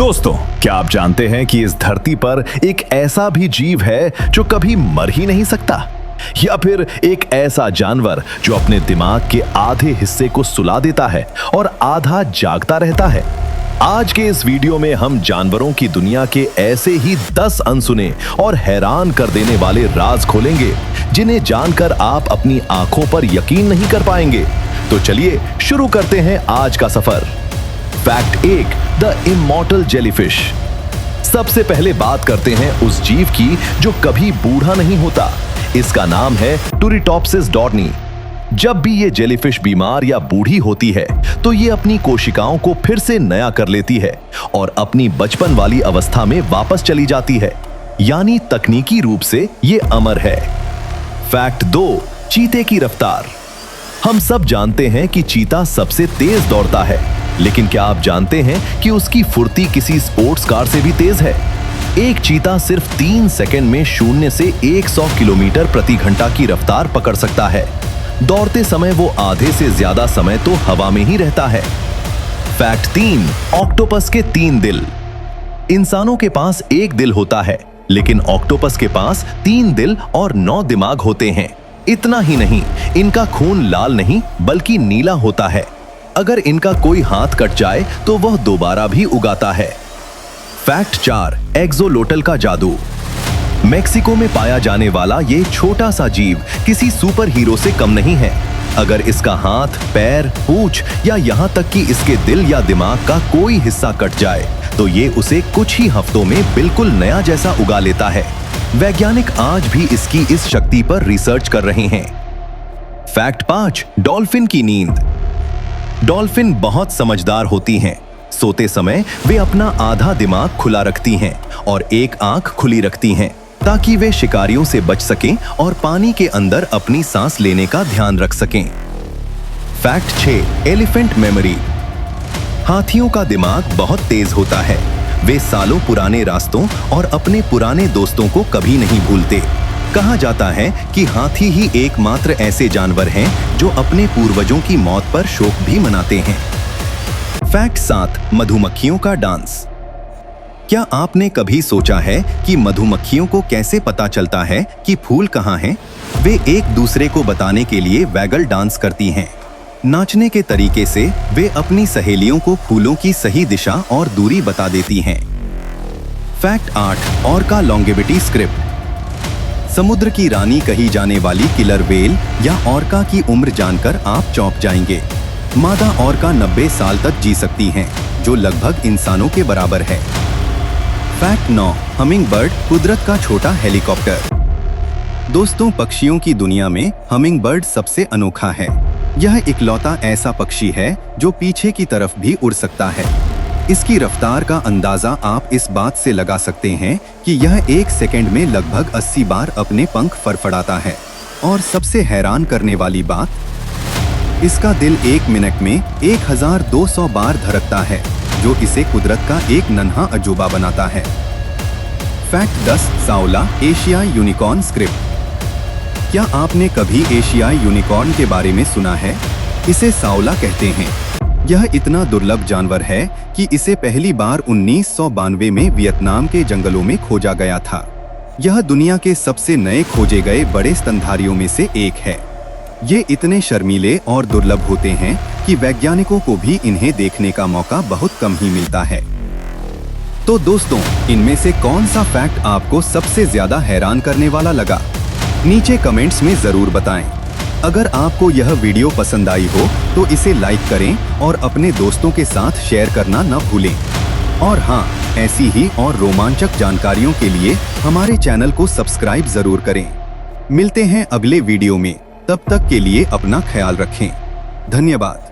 दोस्तों, क्या आप जानते हैं कि इस धरती पर एक ऐसा भी जीव है जो कभी मर ही नहीं सकता, या फिर एक ऐसा जानवर जो अपने दिमाग के आधे हिस्से को सुला देता है और आधा जागता रहता है। आज के इस वीडियो में हम जानवरों की दुनिया के ऐसे ही 10 अनसुने और हैरान कर देने वाले राज खोलेंगे, जिन्हें जानकर आप अपनी आंखों पर यकीन नहीं कर पाएंगे। तो चलिए शुरू करते हैं आज का सफर। Fact 1, the immortal jellyfish. सबसे पहले बात करते हैं उस जीव की जो कभी बूढ़ा नहीं होता। इसका नाम है टूरिटोप्सिस डॉर्नी। जब भी ये जेलीफिश बीमार या बूढ़ी होती है तो ये अपनी कोशिकाओं को फिर से नया कर लेती है और अपनी बचपन वाली अवस्था में वापस चली जाती है, यानी तकनीकी रूप से ये अमर है। फैक्ट 2, चीते की रफ्तार। हम सब जानते हैं कि चीता सबसे तेज दौड़ता है, लेकिन क्या आप जानते हैं कि उसकी फुर्ती किसी स्पोर्ट्स कार से भी तेज है? एक चीता सिर्फ 3 सेकंड में 0 से 100 किलोमीटर प्रति घंटा की रफ्तार पकड़ सकता है। दौड़ते समय वो आधे से ज्यादा समय तो हवा में ही रहता है। फैक्ट 3, ऑक्टोपस के 3 दिल। इंसानों के पास एक दिल होता है, लेकिन ऑक्टोपस के पास 3 दिल और 9 दिमाग होते हैं। इतना ही नहीं, इनका खून लाल नहीं बल्कि नीला होता है। अगर इनका कोई हाथ कट जाए तो वह दोबारा भी उगाता है। फैक्ट 4, एक्सोलोटल का जादू। मेक्सिको में पाया जाने वाला ये छोटा सा जीव किसी सुपर हीरो से कम नहीं है। अगर इसका हाथ, पैर, पूंछ या यहाँ तक कि इसके दिल या दिमाग का कोई हिस्सा कट जाए तो ये उसे कुछ ही हफ्तों में बिल्कुल नया जैसा उगा लेता है। वैज्ञानिक आज भी इसकी इस शक्ति पर रिसर्च कर रहे हैं। फैक्ट 5, डॉल्फिन की नींद। डॉल्फिन बहुत समझदार होती हैं। सोते समय वे अपना आधा दिमाग खुला रखती हैं और एक आंख खुली रखती हैं, ताकि वे शिकारियों से बच सकें और पानी के अंदर अपनी सांस लेने का ध्यान रख सकें। Fact 6, elephant memory. हाथियों का दिमाग बहुत तेज होता है। वे सालों पुराने रास्तों और अपने पुराने दोस्तों को कभी नहीं भूलते। कहा जाता है कि हाथी ही एकमात्र ऐसे जानवर हैं जो अपने पूर्वजों की मौत पर शोक भी मनाते हैं। फैक्ट 7, मधुमक्खियों का डांस। क्या आपने कभी सोचा है कि मधुमक्खियों को कैसे पता चलता है कि फूल कहाँ हैं? वे एक दूसरे को बताने के लिए वैगल डांस करती हैं। नाचने के तरीके से वे अपनी सहेलियों को फूलों की सही दिशा और दूरी बता देती हैं। Fact 8, orca longevity script. समुद्र की रानी कही जाने वाली किलर व्हेल या ऑर्का की उम्र जानकर आप चौंक जाएंगे। मादा ऑर्का 90 साल तक जी सकती हैं, जो लगभग इंसानों के बराबर है। फैक्ट 9, हमिंग बर्ड, कुदरत का छोटा हेलीकॉप्टर। दोस्तों, पक्षियों की दुनिया में हमिंग बर्ड सबसे अनोखा है। यह इकलौता ऐसा पक्षी है जो पीछे की तरफ भी उड़ सकता है। इसकी रफ्तार का अंदाजा आप इस बात से लगा सकते हैं कि यह 1 सेकंड में लगभग 80 बार अपने पंख फड़फड़ाता है। और सबसे हैरान करने वाली बात, इसका दिल 1 मिनट में 1200 बार धड़कता है, जो इसे कुदरत का एक नन्हा अजूबा बनाता है। फैक्ट 10, साओला, एशियाई यूनिकॉर्न स्क्रिप्ट। क्या आपने कभी एशियाई यूनिकॉर्न के बारे में सुना है? इसे साओला कहते हैं। यह इतना दुर्लभ जानवर है कि इसे पहली बार 1992 में वियतनाम के जंगलों में खोजा गया था। यह दुनिया के सबसे नए खोजे गए बड़े स्तनधारियों में से एक है। ये इतने शर्मीले और दुर्लभ होते हैं कि वैज्ञानिकों को भी इन्हें देखने का मौका बहुत कम ही मिलता है। तो दोस्तों, इनमें से कौन सा फैक्ट आपको सबसे ज्यादा हैरान करने वाला लगा? नीचे कमेंट्स में जरूर बताएं। अगर आपको यह वीडियो पसंद आई हो तो इसे लाइक करें और अपने दोस्तों के साथ शेयर करना न भूलें। और हाँ, ऐसी ही और रोमांचक जानकारियों के लिए हमारे चैनल को सब्सक्राइब जरूर करें। मिलते हैं अगले वीडियो में, तब तक के लिए अपना ख्याल रखें। धन्यवाद।